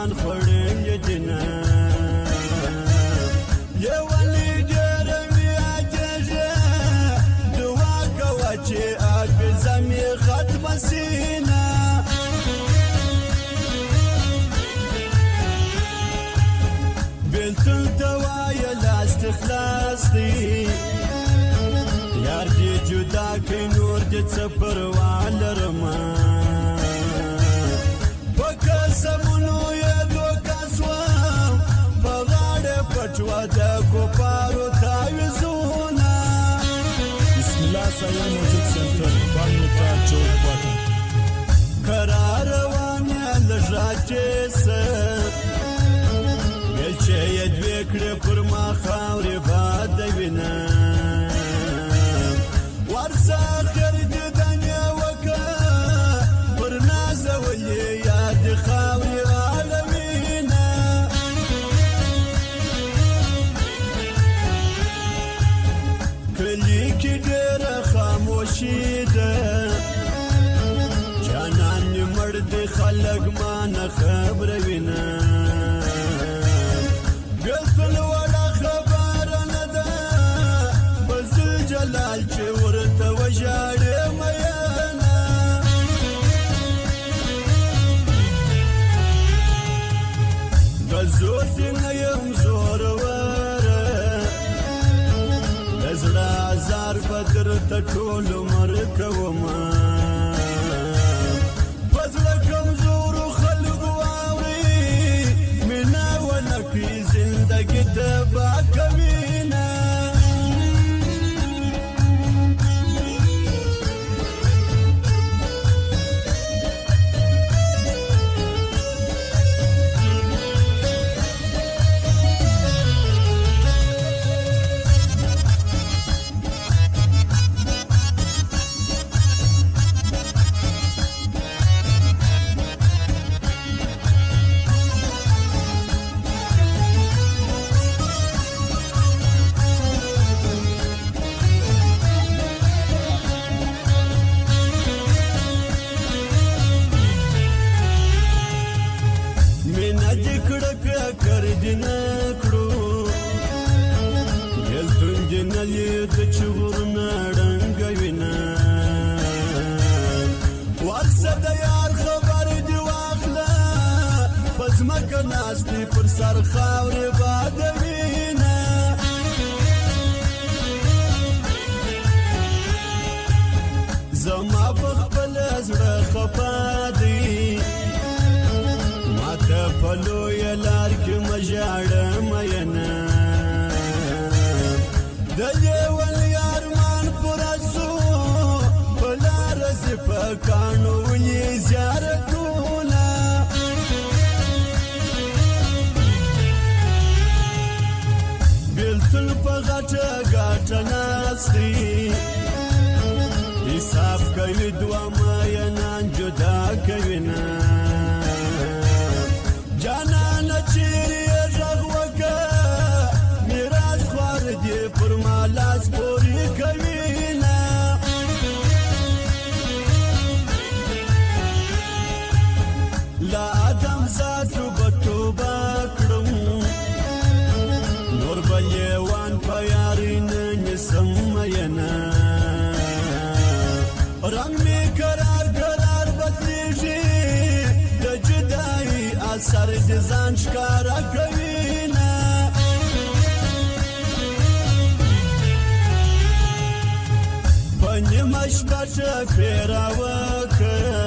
ځان خوړلې دینه لیونی ډېره مې عاجزه دعا کوه چې حافظه مې ختمه سینه بېلتون ته وایه لاس دې خلاص دی یار دې جدا کړي نور دې څه پروا لرمه په قسمونو یې دوکه سوم په غاړه پټوه د کوپارو تعویضونه بسم الله سایه موزیک سنټر بانتا چوک پاټن کرار روان یې لږ راچېسه ویل چې یې دوې کړې پر ما خاورې باد وینه ورڅخه دیدنې وکړه پر نازولې یاد خاورې اړوینه کلي کې ډېره خاموشي ده جانان مې مړ دی خلک ما نه خبروینه بېلتون وړه خبره نه ده په ذوالجلال چې ورته وژاړې مینه د زور دې نه یم زوروره د زړه ازار به درته ټول عمر کومه په زړه کمزورو خلکو واوري مینه ونه کړي زندګي تباه کوینه مینه دې کړه ککر دې نه کړو بېلتون دې نه لید چې غرونه ړنګوینه ورسه د یار خبر دې واخله په ځمکه ناست دې پر سر خاورې بادوینه زما په خپله زړه خفه دی ماته په لویه لار کې مه ژاړه مینه د لیوني ارمان پوره سو په لاره ځې په کاڼو ولي زیارتونه بېلتون په غټه ګاټه ناست دی حساب کوي دوه مینان جدا کوینه جانانه چیرې یې غږ وکړه میراث خوار دې پر ما لاس پورې کوینه له ادم ذاتو به توبه کړم نور به لیوان په یاري نه نیسم مینه رنگ می کرار کرار بدلیږي د جدایي اثر دې ځان ښکاره کوینه په نیمه شپه ټپې راوکړه